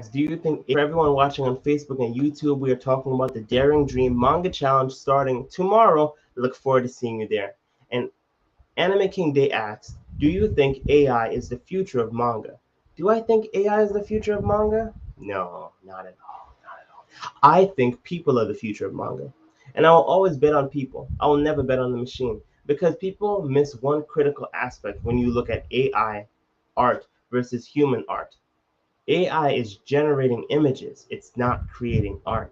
Do you think, for everyone watching on Facebook and YouTube, we are talking about the Daring Dream Manga Challenge starting tomorrow. Look forward to seeing you there. And Anime King Day asks, do you think AI is the future of manga? Do I think AI is the future of manga? No, not at all. Not at all. I think people are the future of manga. And I will always bet on people. I will never bet on the machine. Because people miss one critical aspect when you look at AI art versus human art. AI is generating images, it's not creating art.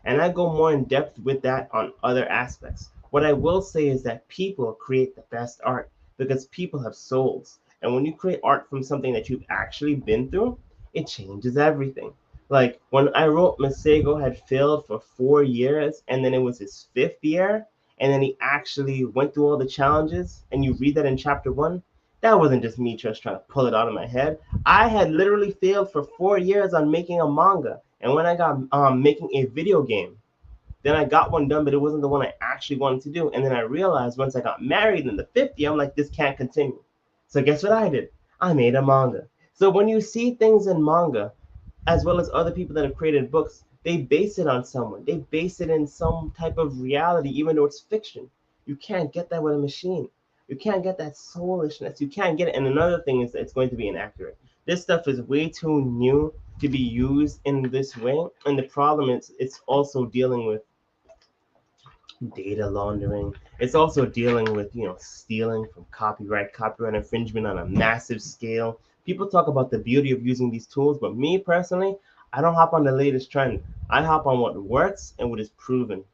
And I go more in depth with that on other aspects. What I will say is that people create the best art because people have souls. And when you create art from something that you've actually been through, it changes everything. Like when I wrote Masego had failed for 4 years and then it was his fifth year, and then he actually went through all the challenges, and you read that in chapter one, that wasn't just me just trying to pull it out of my head. I had literally failed for 4 years on making a manga, and when I got making a video game, then I got one done, but it wasn't the one I actually wanted to do. And then I realized once I got married in the fifth year, I'm like, this can't continue. So guess what I did? I made a manga. So when you see things in manga, as well as other people that have created books, they base it on someone. They base it in some type of reality, even though it's fiction. You can't get that with a machine. You can't get that soulishness. You can't get it. And another thing is that it's going to be inaccurate. This stuff is way too new to be used in this way. And the problem is it's also dealing with data laundering. It's also dealing with, stealing from copyright infringement on a massive scale. People talk about the beauty of using these tools, but me personally, I don't hop on the latest trend. I hop on what works and what is proven.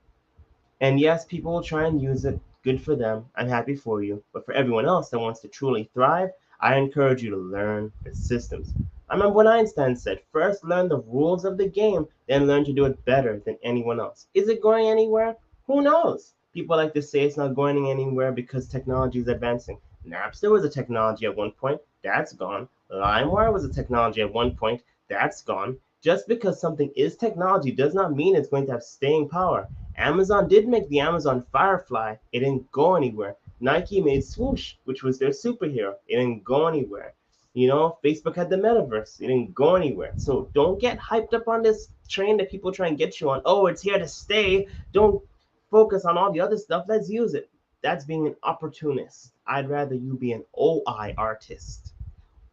And yes, people will try and use it. Good for them. I'm happy for you. But for everyone else that wants to truly thrive, I encourage you to learn the systems. I remember when Einstein said, first learn the rules of the game, then learn to do it better than anyone else. Is it going anywhere? Who knows? People like to say it's not going anywhere because technology is advancing. Napster was a technology at one point. That's gone. LimeWire was a technology at one point. That's gone. Just because something is technology does not mean it's going to have staying power. Amazon did make the Amazon Firefly. It didn't go anywhere. Nike made Swoosh, which was their superhero. It didn't go anywhere. Facebook had the metaverse. It didn't go anywhere. So don't get hyped up on this train that people try and get you on. Oh, it's here to stay. Don't focus on all the other stuff. Let's use it. That's being an opportunist. I'd rather you be an OI artist,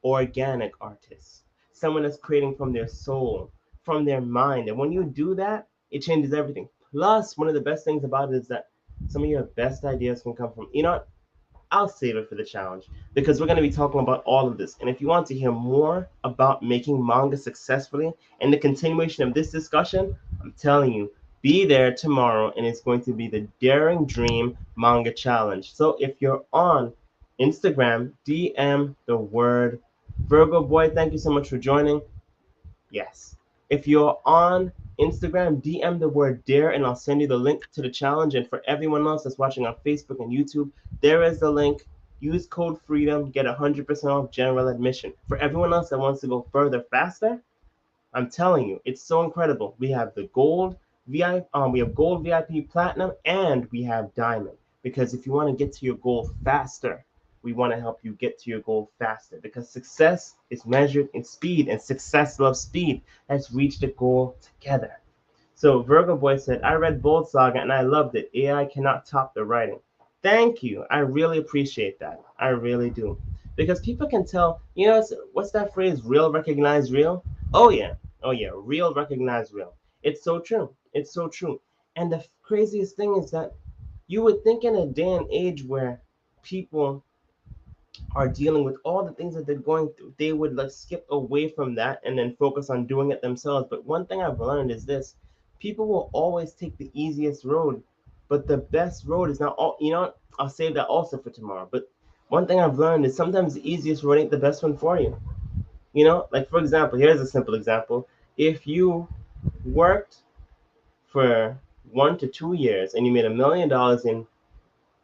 organic artist, someone that's creating from their soul, from their mind. And when you do that, it changes everything. Plus, one of the best things about it is that some of your best ideas can come from, I'll save it for the challenge because we're going to be talking about all of this. And if you want to hear more about making manga successfully and the continuation of this discussion, I'm telling you, be there tomorrow, and it's going to be the Daring Dream Manga Challenge. So if you're on Instagram, DM the word Virgo Boy. Thank you so much for joining. Yes. If you're on Instagram, DM the word dare and I'll send you the link to the challenge. And for everyone else that's watching on Facebook and YouTube, there is the link. Use code FREEDOM, get 100% off general admission. For everyone else that wants to go further faster, I'm telling you, it's so incredible. We have the gold we have gold VIP platinum, and we have diamond. Because if you want to get to your goal faster, we want to help you get to your goal faster. Because success is measured in speed, and success loves speed. Let's reach the goal together. So Virgo Boy said, I read Bold Saga and I loved it. AI cannot top the writing. Thank you. I really appreciate that. I really do. Because people can tell, what's that phrase, real recognize real? Oh yeah. Oh yeah, real recognize real. It's so true. It's so true. And the craziest thing is that you would think in a day and age where people are dealing with all the things that they're going through, they would like skip away from that and then focus on doing it themselves. But one thing I've learned is this: people will always take the easiest road, but the best road is not all. I'll save that also for tomorrow. But one thing I've learned is sometimes the easiest road ain't the best one for you. Like for example, here's a simple example. If you worked for 1 to 2 years and you made $1 million in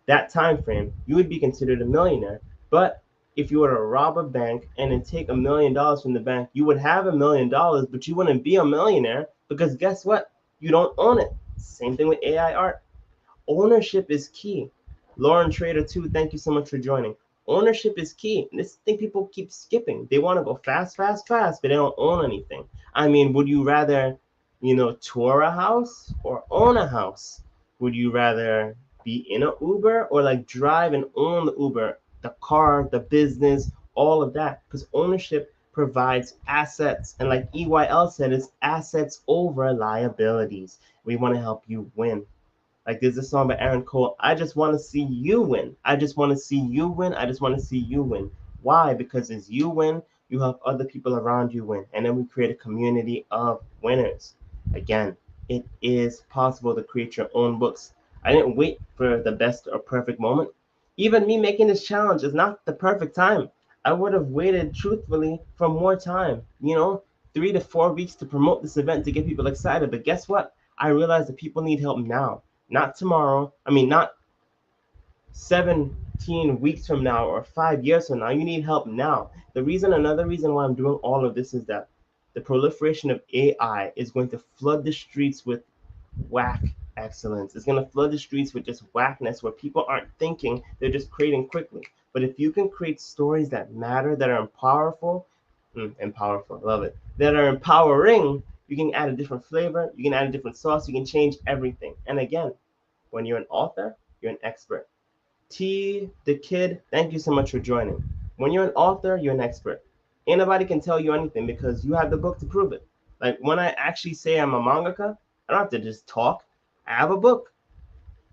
that time frame, you would be considered a millionaire. But if you were to rob a bank and then take $1 million from the bank, you would have $1 million, but you wouldn't be a millionaire because guess what? You don't own it. Same thing with AI art. Ownership is key. Lauren Trader 2, thank you so much for joining. ownership is key. And this thing people keep skipping. They want to go fast, fast, fast, but they don't own anything. I mean, would you rather, tour a house or own a house? Would you rather be in an Uber or like drive and own the Uber, the car, the business, all of that? Because ownership provides assets. And like EYL said, it's assets over liabilities. We want to help you win. Like there's a song by Aaron Cole. I just want to see you win. I just want to see you win. I just want to see you win. Why? Because as you win, you help other people around you win. And then we create a community of winners. Again, it is possible to create your own books. I didn't wait for the best or perfect moment. Even me making this challenge is not the perfect time. I would have waited truthfully for more time, 3 to 4 weeks to promote this event to get people excited. But guess what? I realized that people need help now, not tomorrow. I mean, not 17 weeks from now or 5 years from now. You need help now. Another reason why I'm doing all of this is that the proliferation of AI is going to flood the streets with whack excellence. It's going to flood the streets with just whackness where people aren't thinking, they're just creating quickly. But if you can create stories that matter, that are powerful, I love it, that are empowering, you can add a different flavor, you can add a different sauce, you can change everything. And again, when you're an author, you're an expert. T the Kid, thank you so much for joining. When you're an author, you're an expert. Ain't nobody can tell you anything because you have the book to prove it. Like when I actually say I'm a mangaka, I don't have to just talk. I have a book.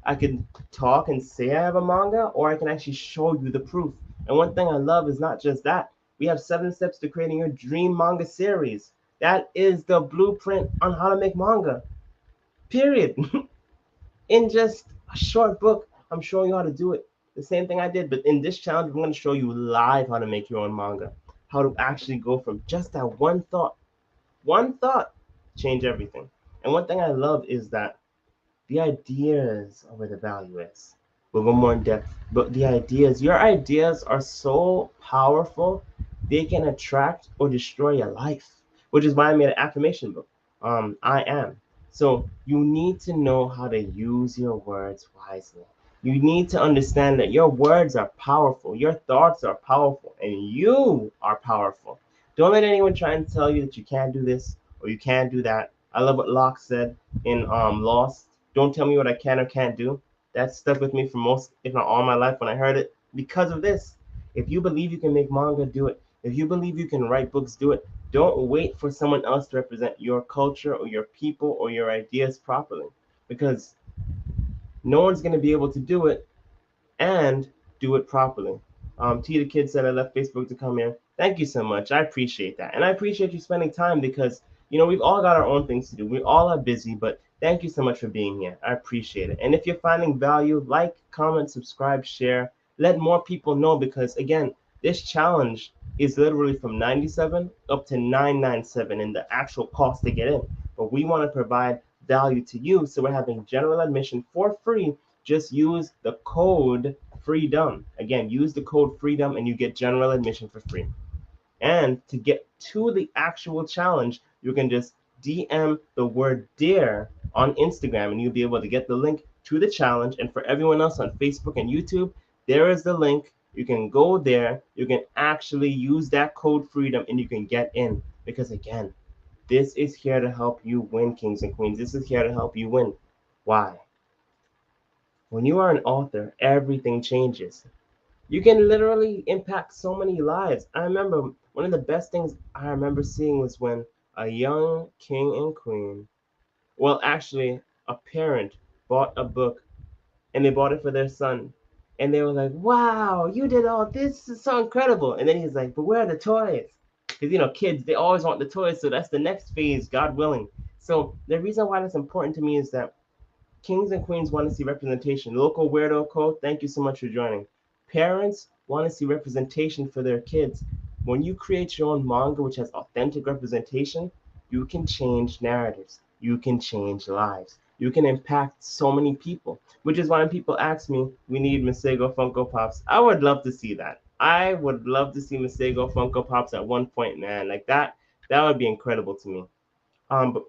I can talk and say I have a manga, or I can actually show you the proof. And one thing I love is not just that. We have 7 steps to creating your dream manga series. That is the blueprint on how to make manga. Period. In just a short book, I'm showing you how to do it. The same thing I did, but in this challenge, I'm going to show you live how to make your own manga. How to actually go from just that one thought, change everything. And one thing I love is that the ideas are where the value is. We'll go more in depth, but your ideas are so powerful, they can attract or destroy your life, which is why I made an affirmation book. I am. So you need to know how to use your words wisely. You need to understand that your words are powerful, your thoughts are powerful, and you are powerful. Don't let anyone try and tell you that you can't do this or you can't do that. I love what Locke said in Lost. Don't tell me what I can or can't do. That stuck with me for most, if not all my life when I heard it because of this. If you believe you can make manga, do it. If you believe you can write books, do it. Don't wait for someone else to represent your culture or your people or your ideas properly, because no one's going to be able to do it and do it properly. T the Kid said I left Facebook to come here. Thank you so much. I appreciate that. And I appreciate you spending time because, we've all got our own things to do. We all are busy, but thank you so much for being here. I appreciate it. And if you're finding value, like, comment, subscribe, share. Let more people know because, again, this challenge is literally from 97 up to 997 in the actual cost to get in. But we want to provide value to you. So we're having general admission for free. Just use the code FREEDOM. Again, use the code FREEDOM and you get general admission for free. And to get to the actual challenge, you can just DM the word DARE on Instagram and you'll be able to get the link to the challenge. And for everyone else on Facebook and YouTube, there is the link. You can go there. You can actually use that code FREEDOM and you can get in. Because again, this is here to help you win, kings and queens. This is here to help you win. Why? When you are an author, everything changes. You can literally impact so many lives. I remember one of the best things I remember seeing was when a young king and queen, well, actually, a parent bought a book and they bought it for their son. And they were like, wow, you did all this. This is so incredible. And then he's like, but where are the toys? Because, kids, they always want the toys. So that's the next phase, God willing. So the reason why that's important to me is that kings and queens want to see representation. Local Weirdo Code, thank you so much for joining. Parents want to see representation for their kids. When you create your own manga, which has authentic representation, you can change narratives. You can change lives. You can impact so many people, which is why when people ask me, we need Masego Funko Pops, I would love to see that. I would love to see Masego Funko Pops at one point, man. Like that would be incredible to me. But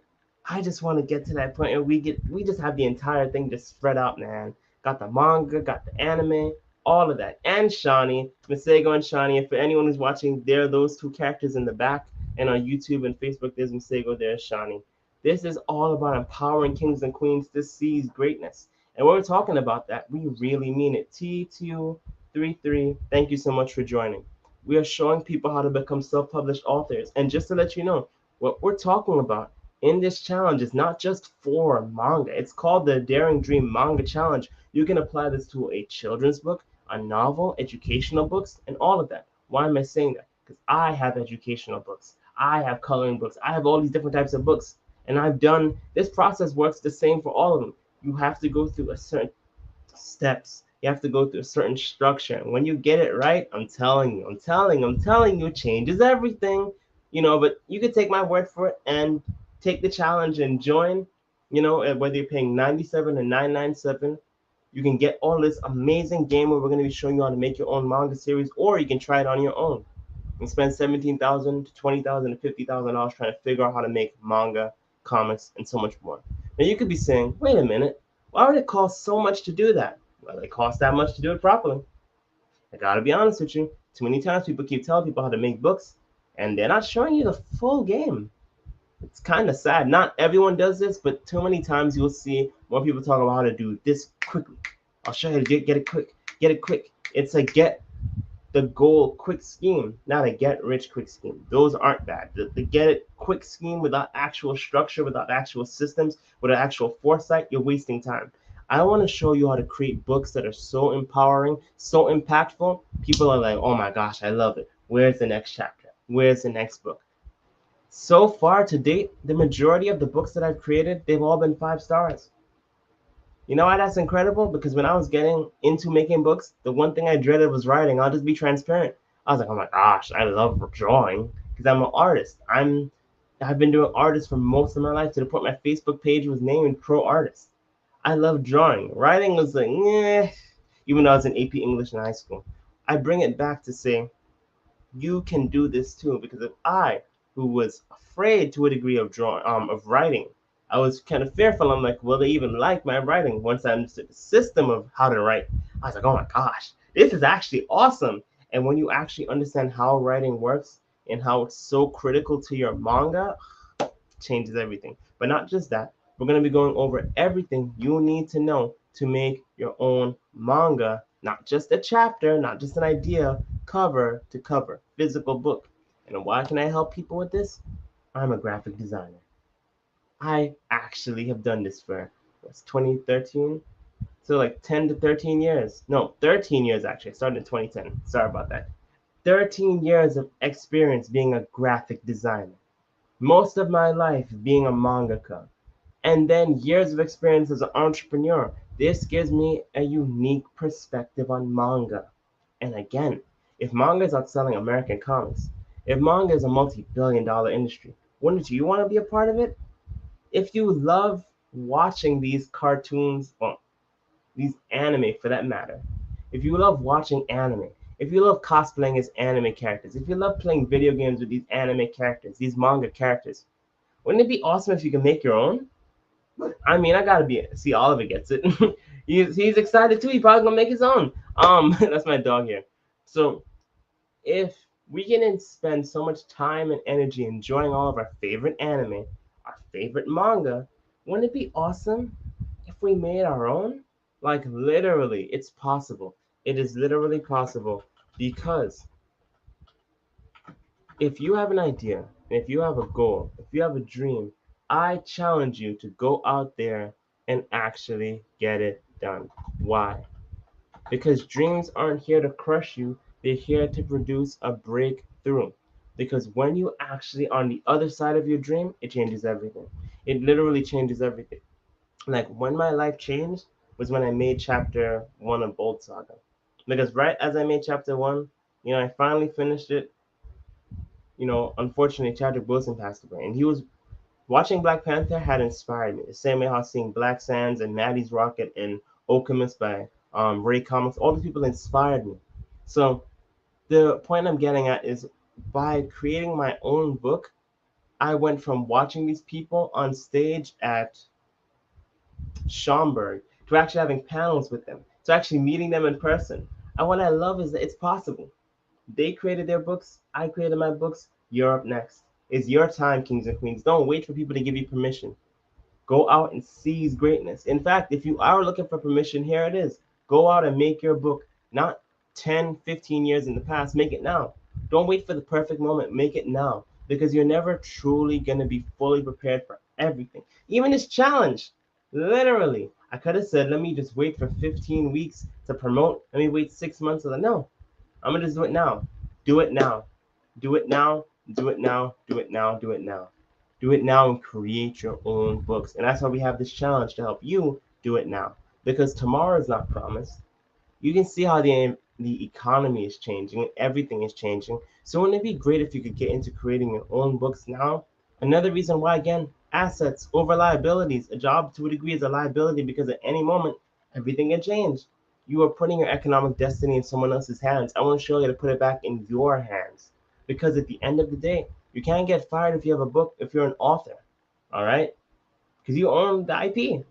I just want to get to that point where we just have the entire thing just spread out, man. Got the manga, got the anime. all of that. And Shawnee, Masego and Shawnee. If for anyone who's watching, there are those two characters in the back. And on YouTube and Facebook, there's Masego, there's Shawnee. This is all about empowering kings and queens to seize greatness. And when we're talking about that, we really mean it. T233, thank you so much for joining. We are showing people how to become self-published authors. And just to let you know, what we're talking about in this challenge is not just for manga. It's called the Daring Dream Manga Challenge. You can apply this to a children's book, a novel, educational books, and all of that. Why am I saying that? Because I have educational books. I have coloring books. I have all these different types of books. And I've done this process works the same for all of them. You have to go through a certain steps. You have to go through a certain structure. And when you get it right, I'm telling you, it changes everything. But you could take my word for it and take the challenge and join. Whether you're paying 97 or 997, you can get all this amazing game where we're going to be showing you how to make your own manga series, or you can try it on your own and spend $17,000 to $20,000 to $50,000 trying to figure out how to make manga, comics, and so much more. Now you could be saying, wait a minute, why would it cost so much to do that? Well, it costs that much to do it properly. I gotta be honest with you. Too many times people keep telling people how to make books, and they're not showing you the full game. It's kind of sad. Not everyone does this, but too many times you'll see more people talk about how to do this quickly. I'll show you how to get it quick. Get it quick. It's a get the goal quick scheme, not a get rich quick scheme. Those aren't bad. The get it quick scheme without actual structure, without actual systems, without actual foresight, you're wasting time. I want to show you how to create books that are so empowering, so impactful. People are like, oh my gosh, I love it. Where's the next chapter? Where's the next book? So far to date, the majority of the books that I've created, they've all been 5 stars. You know why that's incredible? Because when I was getting into making books, the one thing I dreaded was writing. I'll just be transparent. I was like, oh my gosh, I love drawing because I'm an artist. I've been doing artists for most of my life to the point my Facebook page was named Pro Artist. I love drawing. Writing was like, even though I was in AP English in high school. I bring it back to say, you can do this too, because if I, who was afraid to a degree of of writing, I was kind of fearful. I'm like, will they even like my writing? Once I understood the system of how to write, I was like, oh my gosh, this is actually awesome. And when you actually understand how writing works and how it's so critical to your manga, it changes everything. But not just that, we're going to be going over everything you need to know to make your own manga, not just a chapter, not just an idea, cover to cover, physical book. And why can I help people with this? I'm a graphic designer. I actually have done this for 2013, so like 10 to 13 years. No, 13 years actually. I started in 2010. Sorry about that. 13 years of experience being a graphic designer. Most of my life being a mangaka. And then years of experience as an entrepreneur. This gives me a unique perspective on manga. And again, if manga is outselling American comics, if manga is a multi-billion-dollar industry, wouldn't you want to be a part of it? If you love watching these cartoons, well, these anime for that matter, if you love watching anime, if you love cosplaying as anime characters, if you love playing video games with these anime characters, these manga characters, wouldn't it be awesome if you could make your own? I mean, I gotta see Oliver gets it. he's excited too. He probably gonna make his own. That's my dog here. So if we can spend so much time and energy enjoying all of our favorite anime, our favorite manga, wouldn't it be awesome if we made our own? Like literally, it's possible. It is literally possible because if you have an idea, if you have a goal, if you have a dream, I challenge you to go out there and actually get it done. Why? Because dreams aren't here to crush you, they're here to produce a breakthrough. Because when you actually on the other side of your dream, it changes everything. It literally changes everything. Like when my life changed was when I made chapter 1 of Bold Saga. Because right as I made chapter 1, I finally finished it. Unfortunately, Chadwick Boseman passed away, and he was watching Black Panther had inspired me. The same way how seeing Black Sands and Maddie's Rocket and Alchemist by Ray Comics, all these people inspired me. So the point I'm getting at is by creating my own book, I went from watching these people on stage at Schaumburg to actually having panels with them, to actually meeting them in person. And what I love is that it's possible. They created their books, I created my books, you're up next. It's your time, kings and queens. Don't wait for people to give you permission. Go out and seize greatness. In fact, if you are looking for permission, here it is. Go out and make your book, not 10, 15 years in the past, make it now. Don't wait for the perfect moment, make it now. Because you're never truly going to be fully prepared for everything. Even this challenge, literally. I could have said, let me just wait for 15 weeks to promote. Let me wait 6 months. No, I'm going to just do it now. Do it now. Do it now. Do it now. Do it now. Do it now. Do it now and create your own books. And that's why we have this challenge to help you do it now. Because tomorrow is not promised. You can see how the economy is changing and everything is changing. So wouldn't it be great if you could get into creating your own books now? Another reason why, again, assets over liabilities. A job to a degree is a liability because at any moment everything can change. You are putting your economic destiny in someone else's hands. I want to show you to put it back in your hands. Because at the end of the day, you can't get fired if you have a book, if you're an author. All right? Because you own the IP.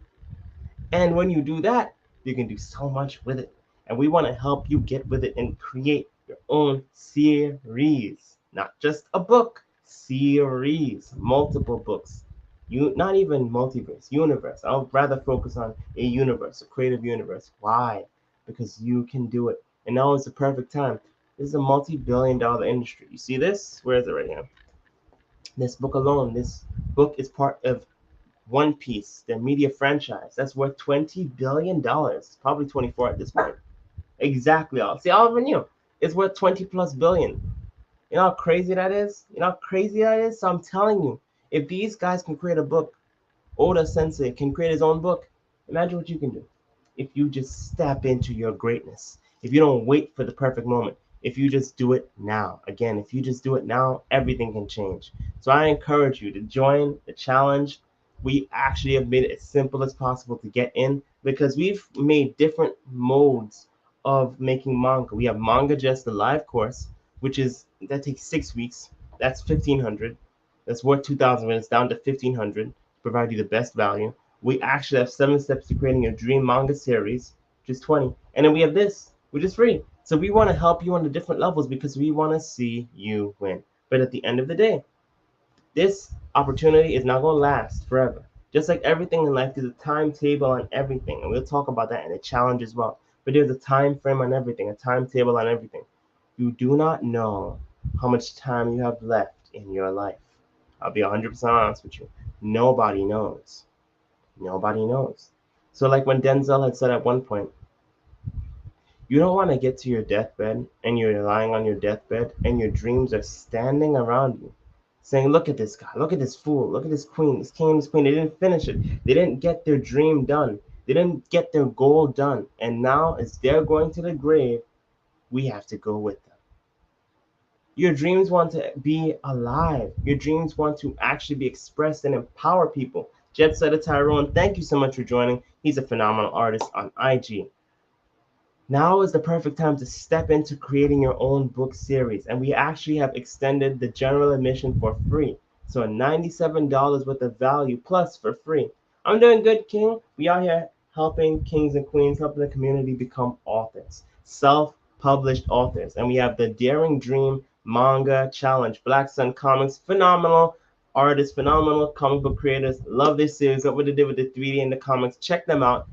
And when you do that, you can do so much with it. And we want to help you get with it and create your own series. Not just a book, series, multiple books. You not even multiverse, universe. I'll rather focus on a universe, a creative universe. Why? Because you can do it. And now is the perfect time. This is a multi-billion-dollar industry. You see this? Where is it right here? This book alone, this book is part of one Piece, their media franchise, that's worth $20 billion, probably 24 at this point. Exactly all. See, all of you, it's worth 20 plus billion. You know how crazy that is? You know how crazy that is? So I'm telling you, if these guys can create a book, Oda Sensei can create his own book, imagine what you can do if you just step into your greatness. If you don't wait for the perfect moment, if you just do it now. Again, if you just do it now, everything can change. So I encourage you to join the challenge. We actually have made it as simple as possible to get in because we've made different modes of making manga. We have Manga Just the live course, which is that takes 6 weeks. That's 1,500. That's worth 2,000 minutes down to 1,500 to provide you the best value. We actually have 7 steps to creating your dream manga series, which is 20. And then we have this, which is free. So we want to help you on the different levels because we want to see you win. But at the end of the day, this opportunity is not going to last forever. Just like everything in life, there's a timetable on everything. And we'll talk about that in the challenge as well. But there's a time frame on everything, a timetable on everything. You do not know how much time you have left in your life. I'll be 100% honest with you. Nobody knows. Nobody knows. So, like when Denzel had said at one point, you don't want to get to your deathbed and you're lying on your deathbed and your dreams are standing around you saying, look at this guy, look at this fool, look at this queen, this king, this queen. They didn't finish it. They didn't get their dream done. They didn't get their goal done. And now, as they're going to the grave, we have to go with them. Your dreams want to be alive. Your dreams want to actually be expressed and empower people. Jet Setter Tyrone, thank you so much for joining. He's a phenomenal artist on IG. Now is the perfect time to step into creating your own book series. And we actually have extended the general admission for free. So $97 worth of value plus for free. I'm doing good, King. We are here helping kings and queens, helping the community become authors, self-published authors. And we have the Daring Dream Manga Challenge. Black Sun Comics, phenomenal artists, phenomenal comic book creators. Love this series. What they did with the 3D in the comics. Check them out.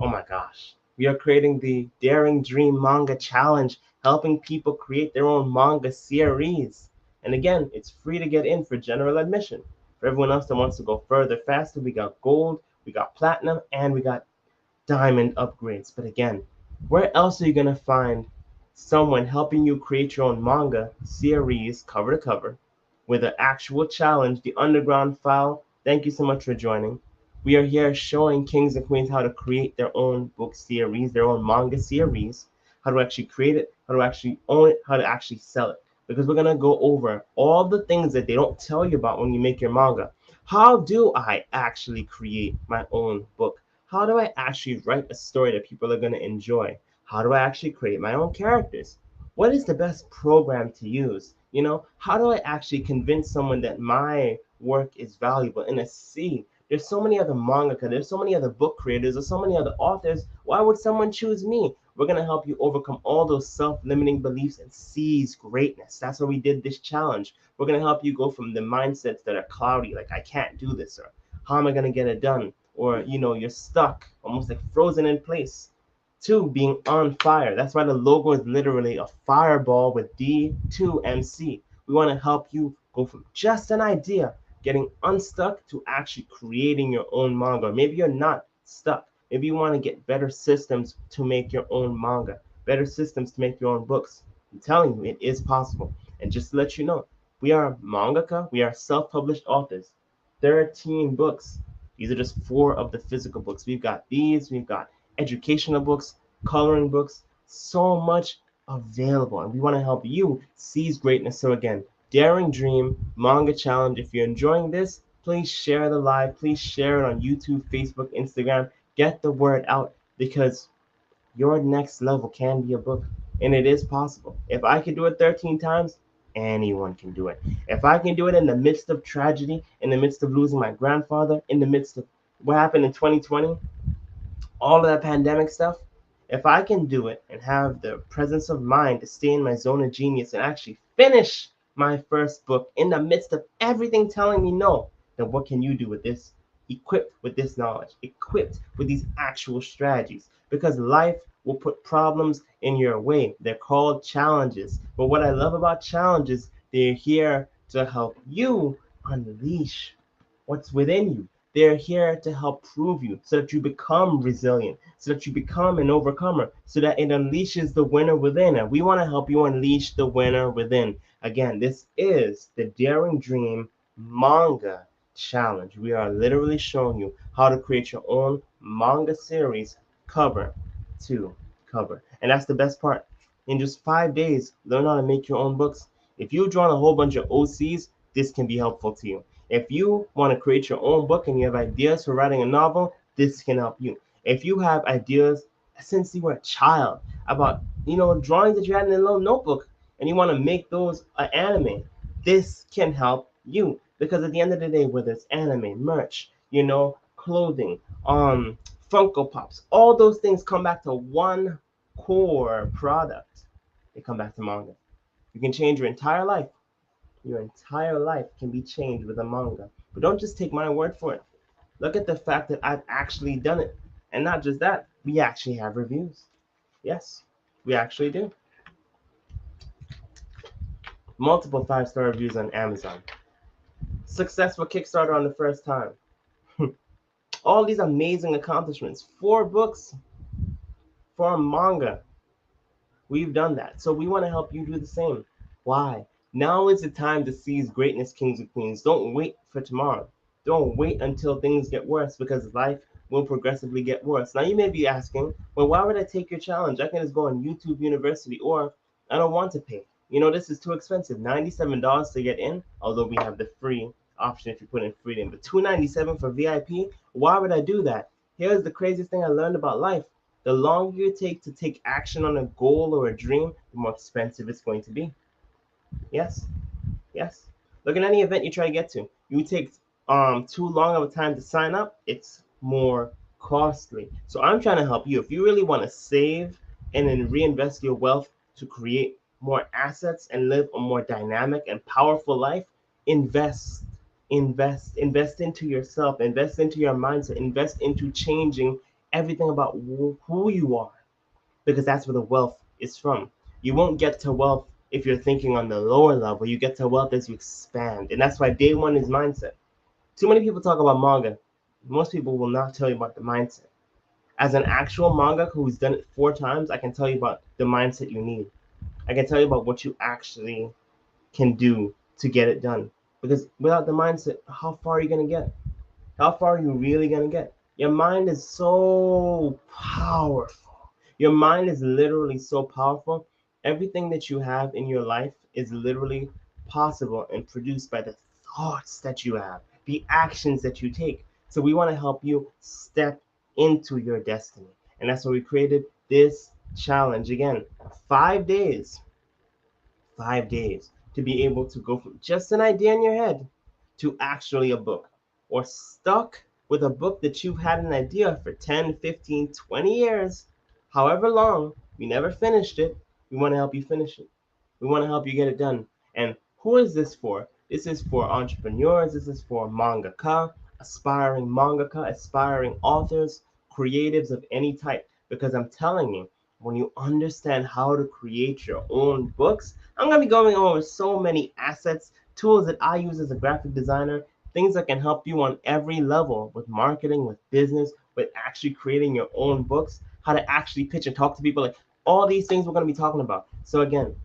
Oh my gosh. We are creating the Daring Dream Manga Challenge, helping people create their own manga series. And again, it's free to get in for general admission. For everyone else that wants to go further, faster, we got gold, we got platinum, and we got diamond upgrades. But again, where else are you going to find someone helping you create your own manga series cover to cover with an actual challenge, the underground file? Thank you so much for joining. We are here showing kings and queens how to create their own book series, their own manga series, how to actually create it, how to actually own it, how to actually sell it. Because we're going to go over all the things that they don't tell you about when you make your manga. How do I actually create my own book? How do I actually write a story that people are going to enjoy? How do I actually create my own characters? What is the best program to use? You know, how do I actually convince someone that my work is valuable? And there's so many other mangaka, there's so many other book creators, there's so many other authors. Why would someone choose me? We're going to help you overcome all those self-limiting beliefs and seize greatness. That's why we did this challenge. We're going to help you go from the mindsets that are cloudy, like I can't do this, or how am I going to get it done, or you're stuck, almost like frozen in place, to being on fire. That's why the logo is literally a fireball with D2MC. We want to help you go from just an idea, getting unstuck, to actually creating your own manga. Maybe you're not stuck. Maybe you want to get better systems to make your own manga, better systems to make your own books. I'm telling you, it is possible. And just to let you know, we are mangaka, we are self-published authors. 13 books. These are just 4 of the physical books. We've got these, we've got educational books, coloring books, so much available. And we want to help you seize greatness. So again, Daring Dream Manga Challenge. If you're enjoying this, please share the live. Please share it on YouTube, Facebook, Instagram. Get the word out, because your next level can be a book, and it is possible. If I can do it 13 times, anyone can do it. If I can do it in the midst of tragedy, in the midst of losing my grandfather, in the midst of what happened in 2020, all of that pandemic stuff, if I can do it and have the presence of mind to stay in my zone of genius and actually finish my first book in the midst of everything telling me no, then what can you do with this? Equipped with this knowledge, equipped with these actual strategies, because life will put problems in your way. They're called challenges. But what I love about challenges, they're here to help you unleash what's within you. They're here to help prove you, so that you become resilient, so that you become an overcomer, so that it unleashes the winner within. And we want to help you unleash the winner within. Again, this is the Daring Dream Manga Challenge. We are literally showing you how to create your own manga series cover to cover. And that's the best part. In just 5 days, learn how to make your own books. If you've drawn a whole bunch of OCs, this can be helpful to you. If you want to create your own book and you have ideas for writing a novel, this can help you. If you have ideas since you were a child about, drawings that you had in a little notebook, and you want to make those an anime, this can help you. Because at the end of the day, whether it's anime, merch, clothing, Funko Pops, all those things come back to one core product. They come back to manga. You can change your entire life. Your entire life can be changed with a manga. But don't just take my word for it. Look at the fact that I've actually done it. And not just that, we actually have reviews. Yes, we actually do. Multiple 5-star reviews on Amazon. Successful Kickstarter on the first time. All these amazing accomplishments. 4 books for a manga. We've done that. So we want to help you do the same. Why? Now is the time to seize greatness, kings and queens. Don't wait for tomorrow. Don't wait until things get worse, because life will progressively get worse. Now you may be asking, well, why would I take your challenge? I can just go on YouTube University, or I don't want to pay. This is too expensive. $97 to get in, although we have the free option if you put in freedom. But $297 for VIP, why would I do that? Here's the craziest thing I learned about life. The longer you take to take action on a goal or a dream, the more expensive it's going to be. Yes, yes. Look at any event you try to get to. You take too long of a time to sign up, it's more costly. So I'm trying to help you. If you really want to save and then reinvest your wealth to create more assets and live a more dynamic and powerful life, invest into yourself, invest into your mindset, invest into changing everything about who you are, because that's where the wealth is from. You won't get to wealth if you're thinking on the lower level. You get to wealth as you expand. And that's why day one is mindset. Too many people talk about manga. Most people will not tell you about the mindset. As an actual manga who's done it 4 times, I can tell you about the mindset you need. I can tell you about what you actually can do to get it done. Because without the mindset, how far are you going to get? How far are you really going to get? Your mind is so powerful. Your mind is literally so powerful. Everything that you have in your life is literally possible and produced by the thoughts that you have, the actions that you take. So we want to help you step into your destiny. And that's why we created this challenge. Again, 5 days. 5 days to be able to go from just an idea in your head to actually a book, or stuck with a book that you've had an idea for 10, 15, 20 years. however long, you never finished it, we want to help you finish it. We want to help you get it done. And who is this for? This is for entrepreneurs. This is for mangaka, aspiring authors, creatives of any type. Because I'm telling you, when you understand how to create your own books, I'm going to be going over so many assets, tools that I use as a graphic designer, things that can help you on every level with marketing, with business, with actually creating your own books, how to actually pitch and talk to people. Like all these things we're going to be talking about. So again,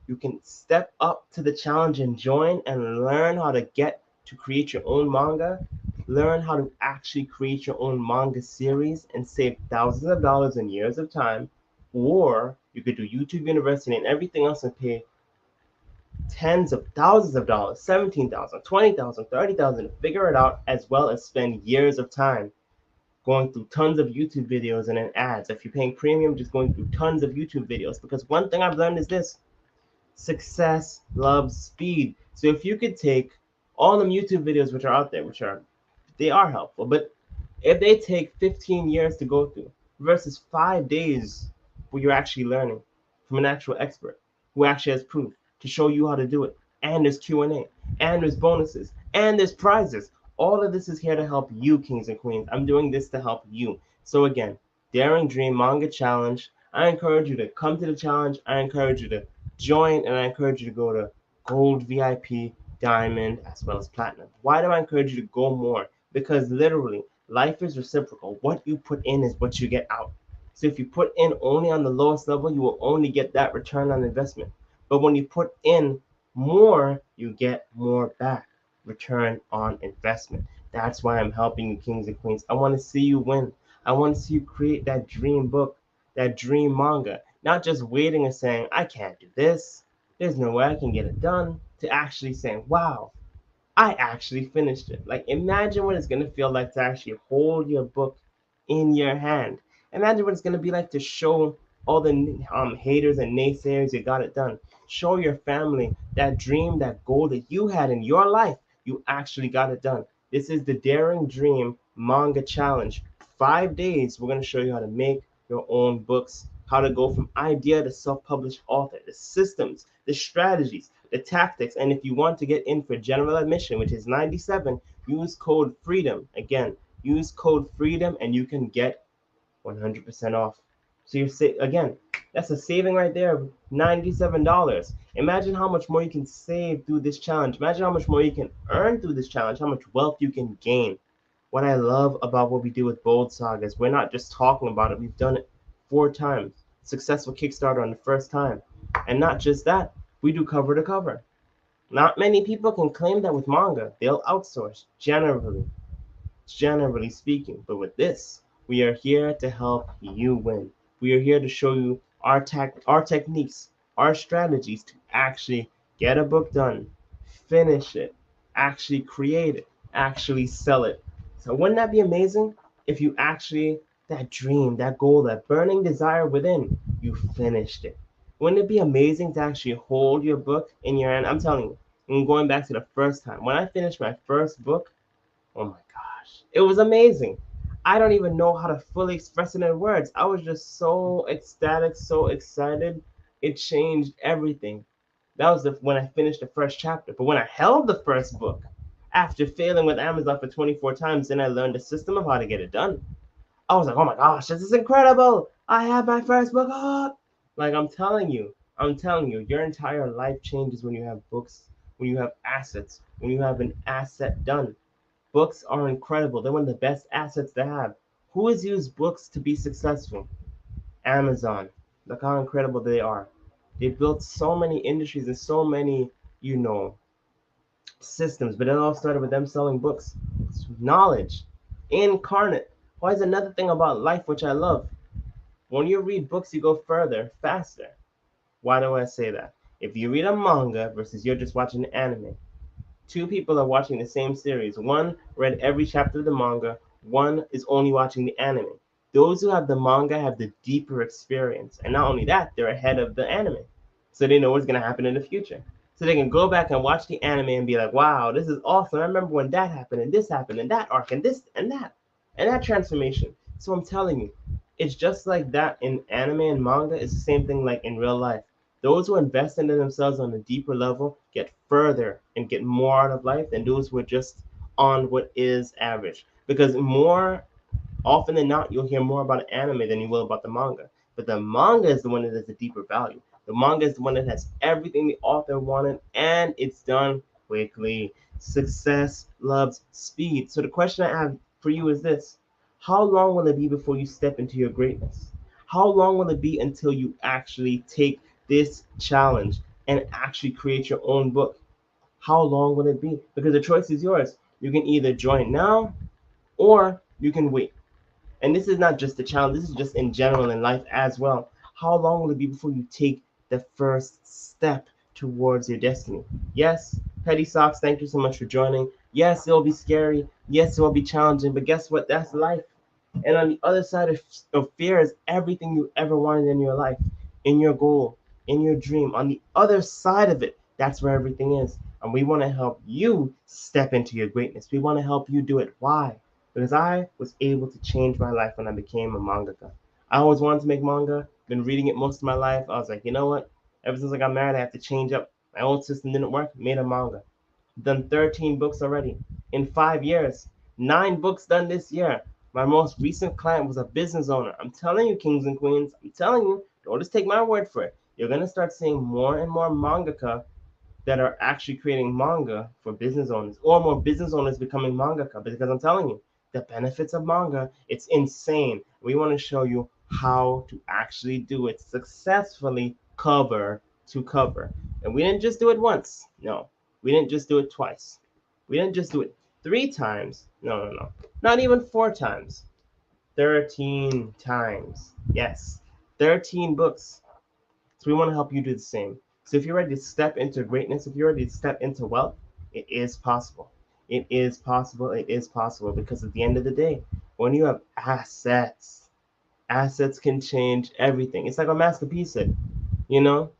you can step up to the challenge and join and learn how to get to create your own manga, learn how to actually create your own manga series and save thousands of dollars in years of time. Or you could do YouTube University and everything else and pay tens of thousands of dollars, 17,000, 20,000, 30,000 to figure it out, as well as spend years of time going through tons of YouTube videos and then ads. If you're paying premium, just going through tons of YouTube videos. Because one thing I've learned is this: success loves speed. So if you could take all the YouTube videos which are out there, they are helpful, but if they take 15 years to go through versus 5 days where you're actually learning from an actual expert who actually has proof to show you how to do it, and there's Q&A, and there's bonuses, and there's prizes. All of this is here to help you, kings and queens. I'm doing this to help you. So again, Daring Dream Manga Challenge. I encourage you to come to the challenge. I encourage you to join, and I encourage you to go to Gold, VIP, Diamond, as well as Platinum. Why do I encourage you to go more? Because literally, life is reciprocal. What you put in is what you get out. So if you put in only on the lowest level, you will only get that return on investment. But when you put in more, you get more back. Return on investment. That's why I'm helping you, kings and queens. I want to see you win. I want to see you create that dream book, that dream manga. Not just waiting and saying, I can't do this. There's no way I can get it done. To actually saying, wow, I actually finished it. Like, imagine what it's going to feel like to actually hold your book in your hand. Imagine what it's going to be like to show all the haters and naysayers you got it done. Show your family that dream, that goal that you had in your life, you actually got it done. This is the Daring Dream Manga Challenge. 5 days, we're going to show you how to make your own books, how to go from idea to self-published author, the systems, the strategies, the tactics. And if you want to get in for general admission, which is 97, use code FREEDOM. Again, use code FREEDOM and you can get 100% off. So again, that's a saving right there of $97. Imagine how much more you can save through this challenge. Imagine how much more you can earn through this challenge, how much wealth you can gain. What I love about what we do with Bold Saga is we're not just talking about it. We've done it 4 times. Successful Kickstarter on the first time. And not just that, we do cover to cover. Not many people can claim that with manga. They'll outsource, generally speaking. But with this, we are here to help you win. We are here to show you our techniques, our strategies to actually get a book done, finish it, actually create it, actually sell it. So wouldn't that be amazing if you actually, that dream, that goal, that burning desire within, you finished it? Wouldn't it be amazing to actually hold your book in your hand? I'm telling you, I'm going back to the first time. When I finished my first book, oh my gosh, it was amazing. I don't even know how to fully express it in words. I was just so ecstatic, so excited. It changed everything. That was when I finished the first chapter. But when I held the first book, after failing with Amazon for 24 times, then I learned the system of how to get it done. I was like, oh my gosh, this is incredible. I have my first book up. Like, I'm telling you, your entire life changes when you have books, when you have assets, when you have an asset done. Books are incredible. They're one of the best assets to have. Who has used books to be successful? Amazon. Look how incredible they are. They built so many industries and so many, you know, systems, but it all started with them selling books. It's knowledge incarnate. Why is another thing about life which I love? When you read books, you go further, faster. Why do I say that? If you read a manga versus you're just watching an anime, 2 people are watching the same series. One read every chapter of the manga, one is only watching the anime. Those who have the manga have the deeper experience. And not only that, they're ahead of the anime. So they know what's going to happen in the future. So they can go back and watch the anime and be like, wow, this is awesome. I remember when that happened and this happened and that arc and this and that transformation. So I'm telling you, It's just like that in anime and manga. It's the same thing like in real life. Those who invest into themselves on a deeper level get further and get more out of life than those who are just on what is average. Because more often than not, you'll hear more about an anime than you will about the manga. But the manga is the one that has the deeper value. The manga is the one that has everything the author wanted, and it's done quickly. Success loves speed. So the question I have for you is this: how long will it be before you step into your greatness? How long will it be until you actually take this challenge and actually create your own book? How long will it be? Because the choice is yours. You can either join now or you can wait. And this is not just a challenge, this is just in general in life as well. How long will it be before you take the first step towards your destiny? Yes, Petty Socks, thank you so much for joining. Yes, it'll be scary. Yes, it will be challenging, but guess what? That's life. And on the other side of fear is everything you ever wanted in your life, in your goal, in your dream. On the other side of it, that's where everything is. And we want to help you step into your greatness. We want to help you do it. Why? Because I was able to change my life when I became a mangaka. I always wanted to make manga, been reading it most of my life. I was like, you know what? Ever since I got married, I have to change up. My old system didn't work, made a manga. Done 13 books already in 5 years. 9 books done this year. My most recent client was a business owner. I'm telling you, kings and queens, I'm telling you, don't just take my word for it. You're going to start seeing more and more mangaka that are actually creating manga for business owners, or more business owners becoming mangaka. Because I'm telling you, the benefits of manga, it's insane. We want to show you how to actually do it successfully, cover to cover. And we didn't just do it once. No, we didn't just do it twice. We didn't just do it 3 times. No, no, no. Not even 4 times. 13 times. Yes. 13 books. So we want to help you do the same. So if you're ready to step into greatness, if you're ready to step into wealth, it is possible. It is possible. It is possible because at the end of the day, when you have assets, assets can change everything. It's like what Master P said, you know,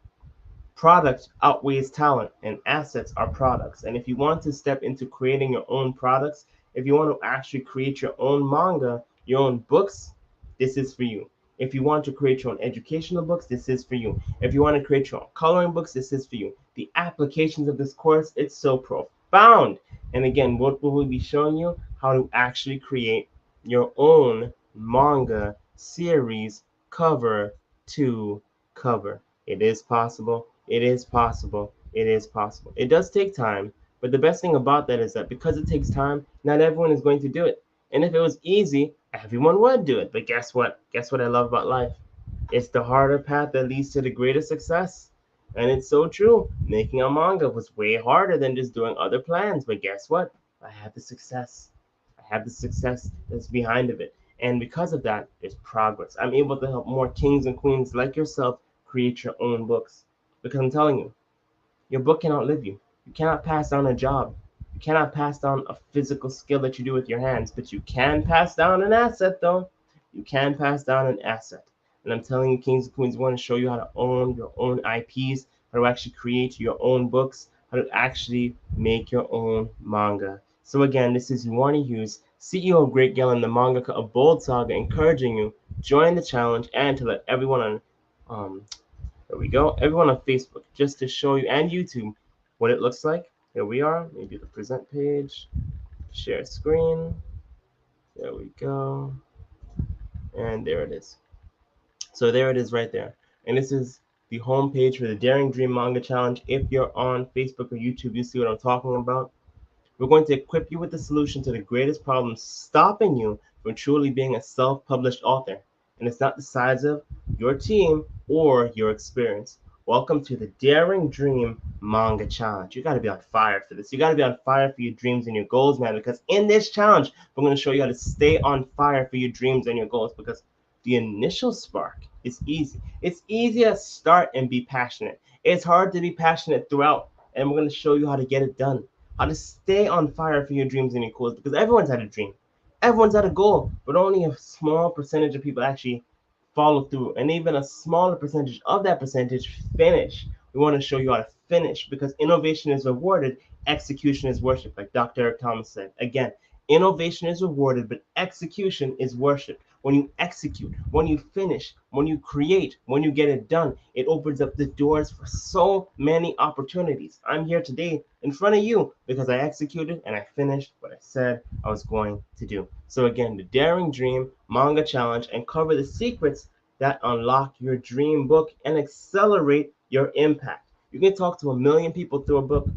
product outweighs talent, and assets are products. And if you want to step into creating your own products, if you want to actually create your own manga, your own books, this is for you. If you want to create your own educational books, this is for you. If you want to create your own coloring books, this is for you. The applications of this course, it's so profound. And again, what will we be showing you? How to actually create your own manga series cover to cover. It is possible. It is possible. It is possible. It does take time, but the best thing about that is that because it takes time, not everyone is going to do it. And if it was easy, everyone would do it. But guess what? Guess what I love about life? It's the harder path that leads to the greatest success. And it's so true. Making a manga was way harder than just doing other plans. But guess what? I had the success. I have the success that's behind of it. And because of that, there's progress. I'm able to help more kings and queens like yourself create your own books. Because I'm telling you, your book can outlive you. You cannot pass down a job. You cannot pass down a physical skill that you do with your hands, but you can pass down an asset, though. You can pass down an asset. And I'm telling you, kings and queens, we want to show you how to own your own IPs, how to actually create your own books, how to actually make your own manga. So again, this is Yuani Hughes, CEO of Great Gale and the mangaka of Bold Saga, encouraging you join the challenge and to let everyone on there we go. Everyone on Facebook, just to show you, and YouTube, what it looks like. Here we are. Maybe the present page. Share screen. There we go. And there it is. So there it is right there. And this is the home page for the Daring Dream Manga Challenge. If you're on Facebook or YouTube, you see what I'm talking about. We're going to equip you with the solution to the greatest problem stopping you from truly being a self-published author. And it's not the size of your team or your experience. Welcome to the Daring Dream Manga Challenge. You got to be on fire for this. You got to be on fire for your dreams and your goals, man, because in this challenge, we're going to show you how to stay on fire for your dreams and your goals, because the initial spark is easy. It's easy to start and be passionate. It's hard to be passionate throughout, and we're going to show you how to get it done, how to stay on fire for your dreams and your goals, because everyone's had a dream. Everyone's had a goal, but only a small percentage of people actually follow through, and even a smaller percentage of that percentage finish. We want to show you how to finish, because innovation is rewarded, execution is worshipped, like Dr. Eric Thomas said. Again, innovation is rewarded, but execution is worshipped. when you execute, when you finish, when you create, when you get it done, it opens up the doors for so many opportunities. I'm here today in front of you because I executed and I finished what I said I was going to do. So again, the Daring Dream Manga Challenge, and cover the secrets that unlock your dream book and accelerate your impact. You can talk to a million people through a book,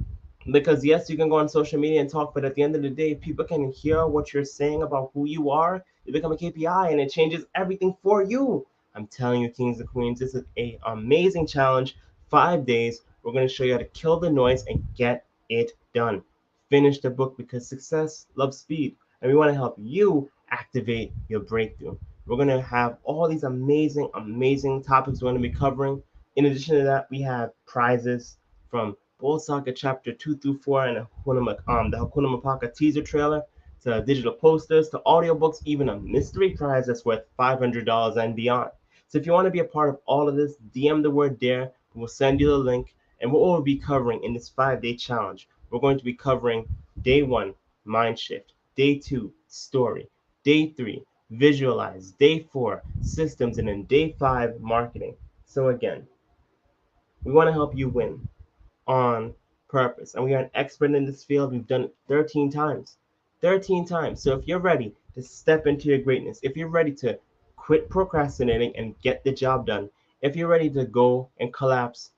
because yes, you can go on social media and talk, but at the end of the day, people can hear what you're saying about who you are. You become a KPI and it changes everything for you. I'm telling you, kings and queens, this is an amazing challenge. 5 days. We're going to show you how to kill the noise and get it done. Finish the book, because success loves speed. And we want to help you activate your breakthrough. We're going to have all these amazing, amazing topics we're going to be covering. In addition to that, we have prizes from Bull Saga Chapter 2 through 4 and the Hakuna Mapaka teaser trailer, to digital posters, to audiobooks, even a mystery prize that's worth $500 and beyond. So if you want to be a part of all of this, DM the word DARE. We'll send you the link. And what we'll be covering in this 5 day challenge, we're going to be covering day 1, mind shift, day 2, story, day 3, visualize, day 4, systems, and then day 5, marketing. So again, we want to help you win on purpose. And we are an expert in this field. We've done it 13 times. 13 times. So if you're ready to step into your greatness, if you're ready to quit procrastinating and get the job done, if you're ready to go and collapse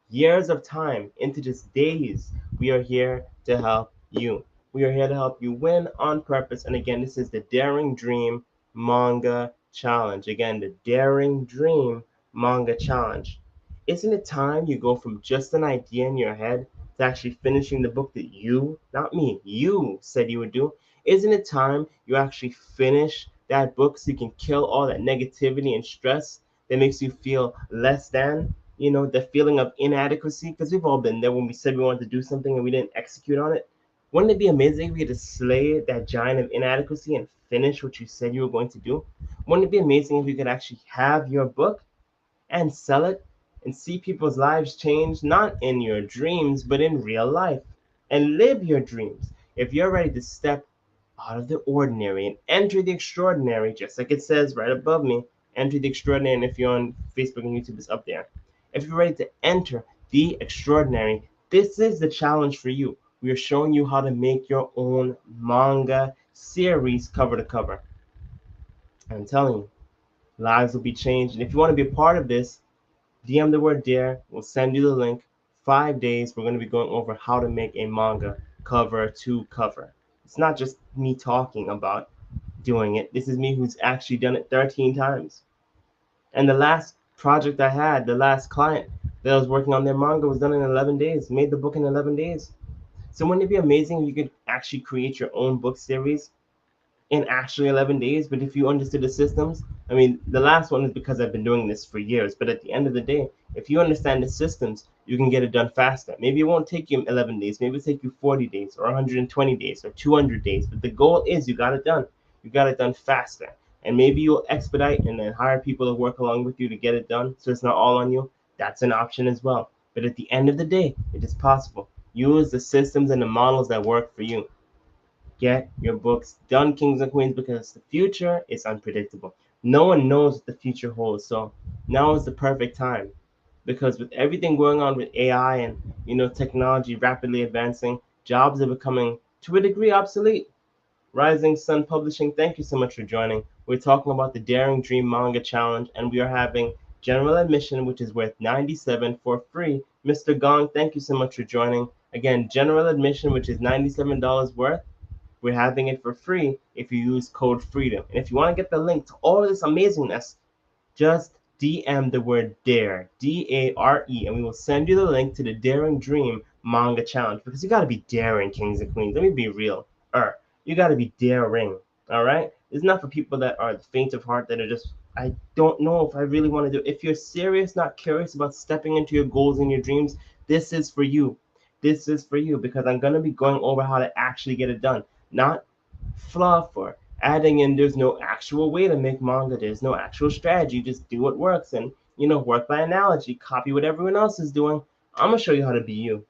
years of time into just days, we are here to help you. We are here to help you win on purpose. And again, this is the Daring Dream Manga Challenge. Again, the Daring Dream Manga Challenge. Isn't it time you go from just an idea in your head to actually finishing the book that you, not me, you said you would do? Isn't it time you actually finish that book so you can kill all that negativity and stress that makes you feel less than? The feeling of inadequacy, because we've all been there when we said we wanted to do something and we didn't execute on it. Wouldn't it be amazing if we could slay that giant of inadequacy and finish what you said you were going to do? Wouldn't it be amazing if you could actually have your book and sell it and see people's lives change, not in your dreams, but in real life, and live your dreams? If you're ready to step out of the ordinary and enter the extraordinary, just like it says right above me, enter the extraordinary. And if you're on Facebook and YouTube, it's up there. If you're ready to enter the extraordinary, this is the challenge for you. We are showing you how to make your own manga series cover to cover. I'm telling you, lives will be changed. And if you want to be a part of this, DM the word DARE. We'll send you the link. 5 days, we're going to be going over how to make a manga cover to cover. It's not just me talking about doing it. This is me who's actually done it 13 times. And the last project I had, the last client that I was working on their manga, was done in 11 days, made the book in 11 days. So wouldn't it be amazing if you could actually create your own book series in actually 11 days? But if you understood the systems, I mean, the last one is because I've been doing this for years. But at the end of the day, if you understand the systems, you can get it done faster. Maybe it won't take you 11 days. Maybe it'll take you 40 days or 120 days or 200 days. But the goal is you got it done. You got it done faster. And maybe you'll expedite and then hire people to work along with you to get it done, so it's not all on you. That's an option as well. But at the end of the day, it is possible. Use the systems and the models that work for you. Get your books done, kings and queens, because the future is unpredictable. No one knows what the future holds. So now is the perfect time, because with everything going on with AI and technology rapidly advancing, jobs are becoming to a degree obsolete. Rising Sun Publishing, thank you so much for joining. We're talking about the Daring Dream Manga Challenge, and we are having general admission, which is worth $97 for free. Mr. Gong, thank you so much for joining. Again, general admission, which is $97 worth. We're having it for free if you use code FREEDOM. And if you want to get the link to all of this amazingness, just DM the word DARE, DARE, and we will send you the link to the Daring Dream Manga Challenge, because you got to be daring, kings and queens. Let me be real. You got to be daring, all right? It's not for people that are the faint of heart, that are just, I don't know if I really want to do it. If you're serious, not curious about stepping into your goals and your dreams, this is for you. This is for you, because I'm going to be going over how to actually get it done. Not fluff or adding in, there's no actual way to make manga, there's no actual strategy, just do what works and work by analogy, copy what everyone else is doing. I'm gonna show you how to be you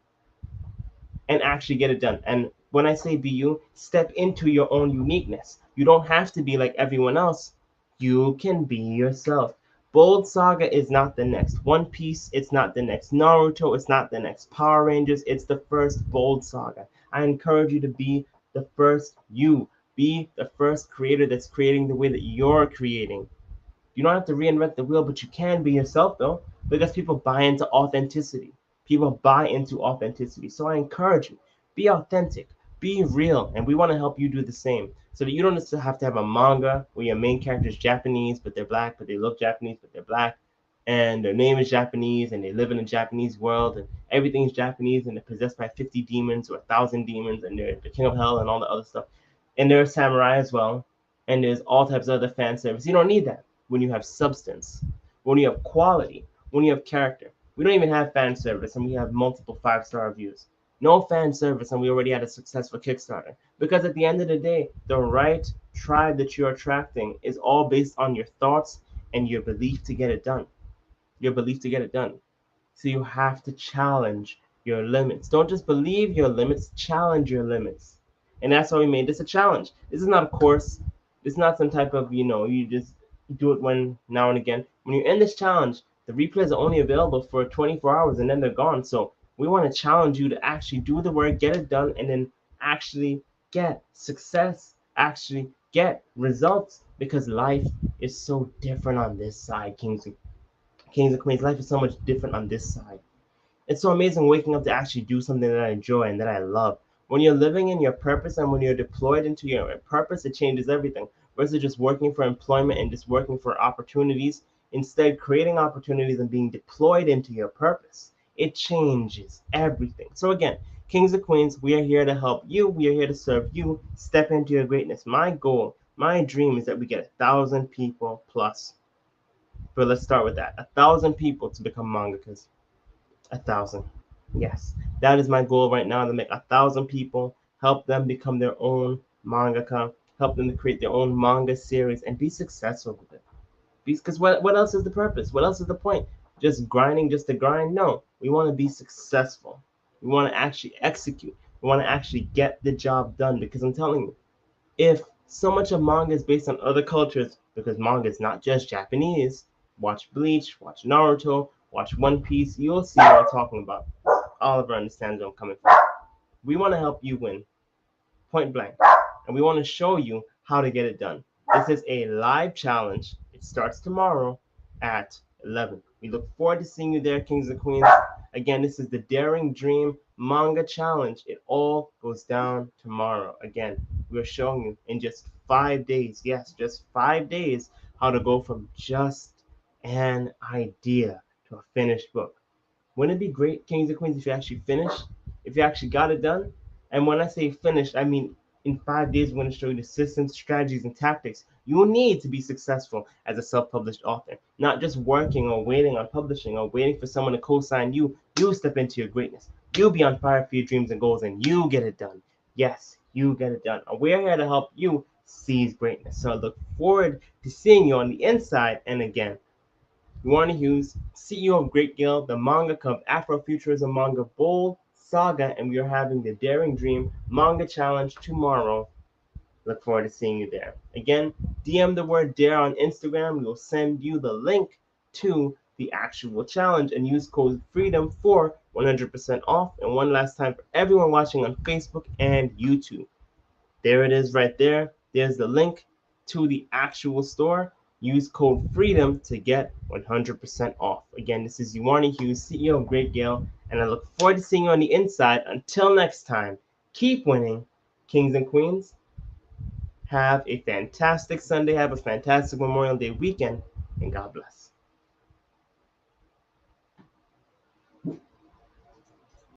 and actually get it done. And when I say be you, step into your own uniqueness. You don't have to be like everyone else You can be yourself. Bold Saga is not the next One Piece, it's not the next Naruto, it's not the next Power Rangers, it's the first Bold Saga. I encourage you to be the first you. Be the first creator that's creating the way that you're creating. You don't have to reinvent the wheel, but you can be yourself though, because people buy into authenticity. People buy into authenticity. So I encourage you, be authentic, be real, and we want to help you do the same. So that you don't just have to have a manga where your main character is Japanese, but they're black, but they look Japanese, but they're black, and their name is Japanese, and they live in a Japanese world, and everything's Japanese, and they're possessed by 50 demons or 1,000 demons, and they're the king of hell and all the other stuff. And they're a samurai as well, and there's all types of other fan service. You don't need that when you have substance, when you have quality, when you have character. We don't even have fan service, and we have multiple 5-star reviews. No fan service, and we already had a successful Kickstarter. Because at the end of the day, the right tribe that you're attracting is all based on your thoughts and your belief to get it done. Your belief to get it done. So you have to challenge your limits. Don't just believe your limits, challenge your limits. And that's why we made this a challenge. This is not a course. This is not some type of, you just do it when now and again. When you're in this challenge, the replays are only available for 24 hours and then they're gone. So we want to challenge you to actually do the work, get it done, and then actually get success, actually get results, because life is so different on this side, Kings and Queens. Life is so much different on this side. It's so amazing waking up to actually do something that I enjoy and that I love. When you're living in your purpose and when you're deployed into your purpose, it changes everything. Versus just working for employment and just working for opportunities, instead creating opportunities and being deployed into your purpose. It changes everything. So again, Kings and Queens, we are here to help you. We are here to serve you. Step into your greatness. My goal, my dream is that we get 1,000 people plus. But let's start with that. 1,000 people to become mangakas. 1,000. Yes, that is my goal right now, to make 1,000 people, help them become their own mangaka, help them to create their own manga series and be successful with it. Because what else is the purpose? What else is the point? Just grinding just to grind? No, we want to be successful. We want to actually execute. We want to actually get the job done, because I'm telling you, if so much of manga is based on other cultures, because manga is not just Japanese. Watch Bleach, watch Naruto, watch One Piece, you'll see what I'm talking about. Oliver understands where I'm coming from. We want to help you win, point blank, and we want to show you how to get it done. This is a live challenge. It starts tomorrow at 11. We look forward to seeing you there, Kings and Queens. Again, this is the Daring Dream Manga Challenge. It all goes down tomorrow. Again, we're showing you in just 5 days, yes, just 5 days, how to go from just an idea to a finished book. Wouldn't it be great, Kings and Queens, if you actually finished, if you actually got it done? And when I say finished, I mean in 5 days, we're going to show you the systems, strategies, and tactics you will need to be successful as a self-published author. Not just working or waiting on publishing or waiting for someone to co-sign you. You step into your greatness. You be on fire for your dreams and goals, and you get it done. Yes, you get it done. And we're here to help you seize greatness. So I look forward to seeing you on the inside. And again, Warner Hughes, CEO of Great Guild, the mangaka of Afrofuturism manga Bold Saga, and we are having the Daring Dream Manga Challenge tomorrow. Look forward to seeing you there. Again, DM the word DARE on Instagram. We will send you the link to the actual challenge and use code FREEDOM for 100% off. And one last time for everyone watching on Facebook and YouTube. There it is right there. There's the link to the actual store. Use code FREEDOM to get 100% off. Again, this is Yuani Hughes, CEO of Great Gale, and I look forward to seeing you on the inside. Until next time, keep winning, Kings and Queens. Have a fantastic Sunday. Have a fantastic Memorial Day weekend, and God bless.